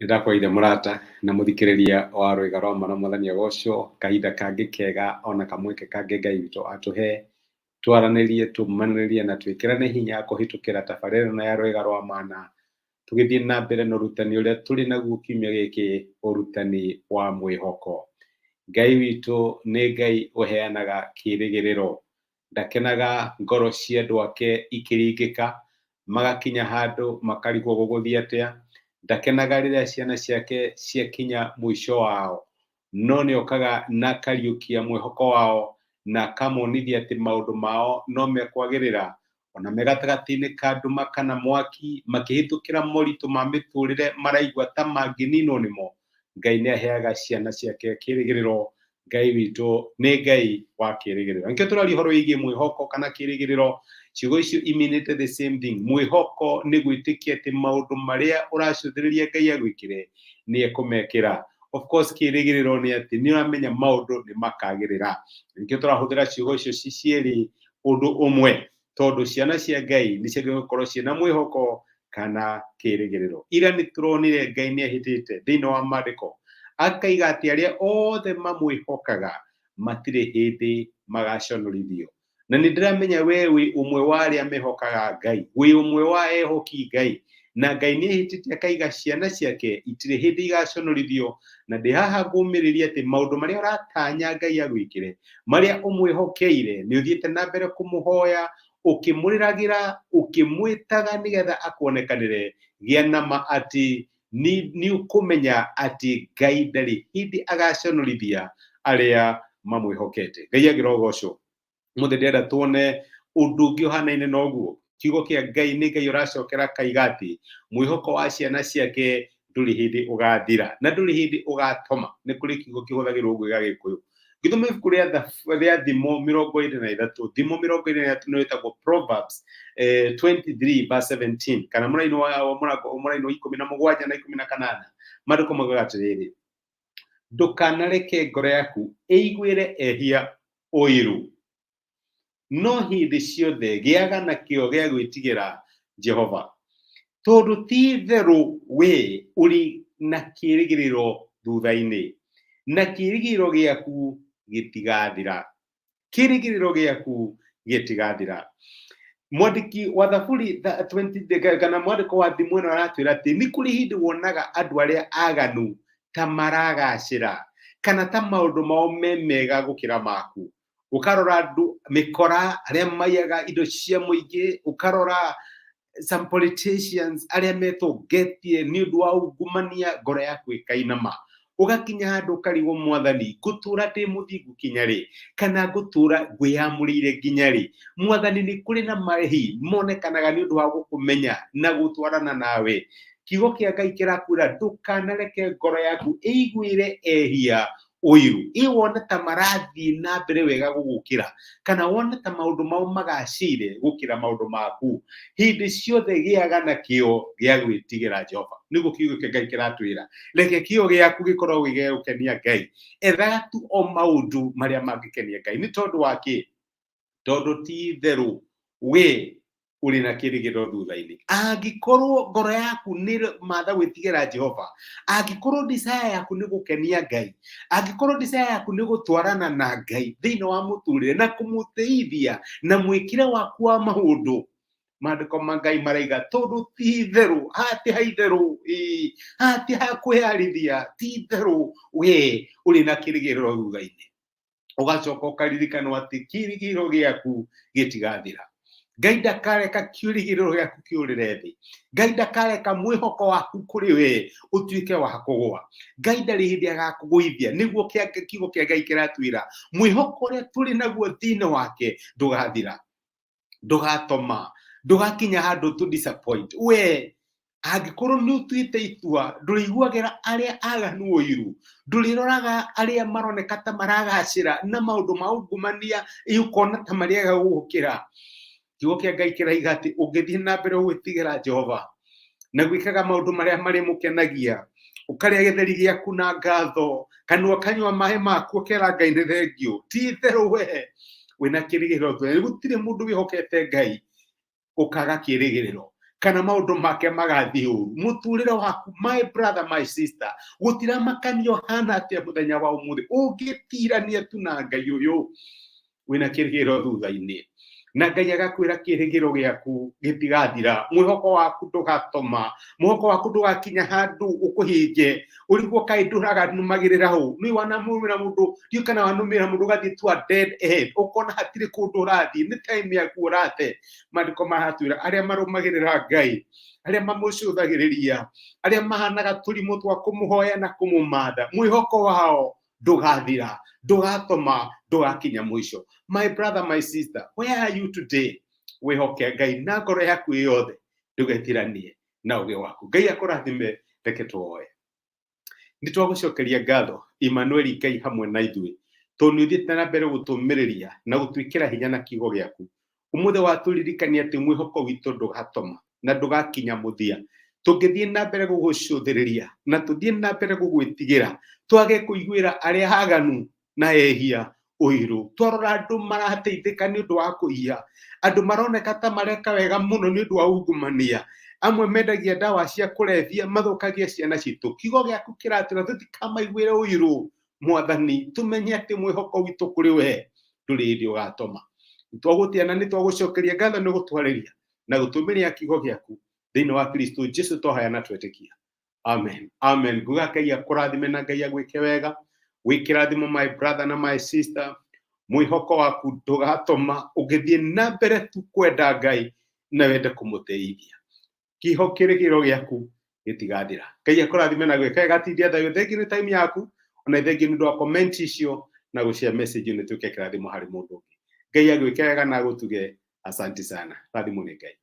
Ndakwĩire mũrata na mũthikĩrĩria wa rwĩga rwa mwana mwathani agocwo kahinda kangĩ kega ona kamweke kangĩ Ngai witũ atũhe twaranĩrie tũmanĩrĩrie na twĩkĩrane hinya kũhĩtũkĩra tabarĩra ĩno ya rwĩga rwa mana tũgĩthiĩ na mbere na ũrutani ũrĩa tũrĩ naguo kiumia gĩkĩ, ũrutani wa mwĩhoko. Ngai witũ nĩ Ngai ũheanaga kĩĩrĩgĩrĩro, ndakenaga ngoro cia andũ ake ikĩringĩka magakinya handũ makarigwo gũgũthiĩ atĩa. Ndakenaga rĩrĩa ciana ciake ciakinya mũico wao, no nĩokaga na akariũkia mwĩhoko wao na akamonithia atĩ maũndũ mao no mekwagĩrĩra ona me gatagatĩ-inĩ ka nduma kana mwaki, makĩhĩtũkĩra moritũ ma mĩtũrĩre maraigua ta mangĩninwo nĩmo. Ngai nĩaheaga ciana ciake kĩĩrĩgĩrĩro. Ngai witũ nĩ Ngai wa kĩĩrĩgĩrĩro. Nĩkĩo tũraria ũhoro wĩgiĩ mwĩhoko kana kĩĩrĩgĩrĩro. Ciugo icio imeanĩte the same thing. Mwĩhoko nĩ gwĩtĩkia atĩ maũndũ marĩa ũracũthĩrĩria Ngai agwĩkĩre nĩekũmekĩra. Of course kĩĩrĩgĩrĩro nĩ atĩ nĩũramenya maũndũ nĩmakagĩrĩra. Nĩkĩo tũrahũthĩra ciugo icio ci cierĩ ũndũ ũmwe, tondũ ciana cia Ngai nĩciagĩrĩirwo gũkorwo ciĩna mwĩhoko kana kĩĩrĩgĩrĩro. Ira nĩtũronire Ngai nĩehĩtĩte thĩinĩ wa maandĩko akaiga atĩ arĩa othe mamwĩhokaga matirĩ hĩndĩ magaconorithio. Na nĩndĩramenya we wĩ ũmwe wa arĩa mehokaga Ngai, wĩ ũmwe wa ehoki Ngai, na Ngai nĩehĩtĩte akaiga ciana ciake itirĩ hĩndĩ igaconorithio. Na ndĩ haha ngũmĩrĩria atĩ maũndũ marĩa ũratanya Ngai agwĩkĩre, marĩa ũmwĩhokeire, nĩũthiĩte na mbere kũmũhoya, ũkĩmũrĩragĩra, ũkĩmwĩtaga nĩgetha akuonekanĩre, gĩa nama atĩ nĩũkũmenya atĩ Ngai ndarĩ hĩndĩ agaconorithia arĩa mamwĩhokete. Ngai agĩrogocwo. Mũthĩ ndĩrenda tuone ũndũ ũngĩ ũhanaine na ũguo. Kiugo kĩa Ngai nĩ Ngai ũracokera akaiga atĩ mwĩhoko wa ciana ciake ndũrĩ hĩndĩ ũgathira na ndũrĩ hĩndĩ ũgatoma. Nĩ kũrĩ kiugo kĩhũthagĩrwo ũguo gĩa Gĩkũyũ. Gĩtũma ibuku rĩa Thimo 23, Thimo 23 nĩ rĩtagwo Proverbs 23 verse 17 kana mũraini wa 17 na 18. Maandĩko maugaga atĩrĩrĩ: ndũkanareke ngoro yaku ĩiguĩre ehia ũiru, no hĩndĩ ciothe gĩaga na kĩo gĩa gwĩtigĩra Jehova, tondũ ti-itherũ we ũrĩ na kĩĩrĩgĩrĩro thutha-inĩ, na kĩĩrĩgĩrĩro gĩaku gĩtigathira. Kĩĩrĩgĩrĩro gĩaku gĩtigathira. Mwandĩki wa Thaburi 20 kana mwandĩko wa Thimo ĩno aratwĩra atĩ nĩ kũrĩ hĩndĩ wonaga andũ arĩa aganu ta maragacĩra kana ta maũndũ mao me mega gũkĩra maku. Ũkarora andũ mĩkora arĩa maiyaga indo cia mũingĩ, ũkarora some politicians arĩa metũgetie nĩ ũndũ wa ungumania, ngoro yaku ĩkainama. Ũgakinya handũ ũkarigwo Mwathani, ngũtũra ndĩ mũthingu kinya rĩ, kana ngũtũra ngwĩyamũrĩire nginya rĩ? Mwathani nĩ kũrĩ na marĩhi monekanaga nĩ ũndũ wa gũkũmenya na gũtwarana nawe. Kiugo kĩa Ngai kĩrakwĩra ndũkanareke ngoro yaku ĩiguĩre ehia ũiru. Wone ta marathiĩ na mbere wega gũgũkĩra, kana wone ta maũndũ mao magacire gũkĩra maũndũ maku, hĩndĩ ciothe gĩaga na kĩo gĩa gwĩtigĩra Jehova. Nĩguo kiugo kĩa Ngai kĩratwĩra. Reke kĩo gĩaku gĩkorwo gĩ gĩa gũkenia Ngai. Ethaga tu o maũndũ marĩa mangĩkenia Ngai. Nĩ tondũ wa kĩ? Tondũ ti-itherũ we ũrĩ na kĩĩrĩgĩrĩro thutha-inĩ. Angĩkorwo ngoro yaku nĩ matha gwĩtigĩra Jehova, angĩkorwo desire yaku nĩ gũkenia Ngai, angĩkorwo desire yaku nĩ gũtwarana na Ngai thĩinĩ wa mũtũrĩre na kũmũtĩithia na mwĩkĩre waku wa maũndũ, maandĩko ma Ngai maraiga tondũ ti-itherũ, hati haitherũ, hati hakwĩharithia, ti-itherũ we ũrĩ na kĩĩrĩgĩrĩro thutha-inĩ. Ũgacoka ũkaririkanwo atĩ kĩĩrĩgĩrĩro gĩaku gĩtigathira. Ngai ndakareka kĩĩrĩgĩrĩro gĩaku kĩũrĩre thĩ. Ngai ndakareka mwĩhoko waku kũrĩ we ũtuĩke wa kũgũa. Ngai ndarĩ hĩndĩ agakũgũithia. Nĩguo kiugo kĩa Ngai kĩratwĩra mwĩhoko ũrĩa tũrĩ naguo thĩinĩ wake ndũgathira, ndũgatoma, ndũgakinya handũ tu disappoint. We angĩkorwo nĩ ũtuĩte itua, ndũrĩiguagĩra arĩa aganu ũiru, ndũrĩroraga arĩa maroneka ta maragacĩra na maũndũ ma ungumania, ũkona ta marĩaga gũgũkĩra. Kiugo kĩa Ngai kĩraiga atĩ ũngĩthiĩ na mbere gwĩtigĩra Jehova na gwĩkaga maũndũ marĩa marĩmũkenagia, ũkarĩa gĩtheri gĩaku na ngatho, kana ũkanyua maĩ maku ũkera Ngai nĩ thengio, ti-itherũ we wĩna kĩĩrĩgĩrĩro thutha-inĩ. Gũtirĩ mũndũ wĩhokete Ngai ũkaga kĩĩrĩgĩrĩro, kana maundu make magathi uru muturire waku my brother my sister gutira makanio hana atia muthenya wa umuthi ungitirania tu na Ngai uyu wina kirigiro thutha-ini na Ngai agakwira kirigiro giaku gitigathira mwihoko waku ndugatoma mwihoko waku ndugakinya handu ukuhinge urigwo kai nduraga numagirira hu ni wanamumira mundu kana wanumira mundu gathi to a dead end ukona hatire kundu urathi ni time yaku urate mandiko mahatwira aria marumagirira Ngai aria mamucuthagiriria aria mahanaga turimo twa kumuhoya na kumumanda mwihoko wao ndugathira ndugatoma ndugakinya mwisho. My brother my sister, where are you today? Wihoke Ngai na ngoro yaku yothe ndugetiranie na uge waku. Ngai akurathime reke tuoye. Nitwagucokeria ngatho Emmanuel Ngai hamwe na ithui tondu uthiite na mbere gutumiriria na gutwikira hinya na kiugo giaku. Umuthe waturirikania ati mwihoko witu ndugatoma na ndugakinya muthia tungithie na mbere gugucuthiriria na tuthie na mbere gugwitigira twage kuiguira aria haganu na ehia uiru twarora andu marateithika ni undu wa kuiya andu maroneka ta mareka wega muno ni undu wa ungumania amwe mendagia dawa cia kulevia mathukagia ciana citu kiugo giaku kiratira tutikamaiguire uiru mwathani tumenye ati mwihoko witu kuri we nduri ndi ugatoma twagutiana ni twagucokeria ngatho ni gutwariria na gutumiria kiugo giaku thiini wa Kristo Jesu tohaya na twetikia amen amen. Nguga Ngai akurathime na Ngai agwike wega wikirathimo my brother na my sister mwihoko waku ndugatoma ugithie na mbere tu kwenda Ngai na wende kumuteithia kiho kirigiro giaku gitigathira. Ngai akurathime na gwika wega tindia thayo thengi ni time yaku ona thengi ni ndo comment icio na gucia message ni tuke kirathimo hari mundu Ngai agwike wega na gutuge asante sana rathimo ni Ngai.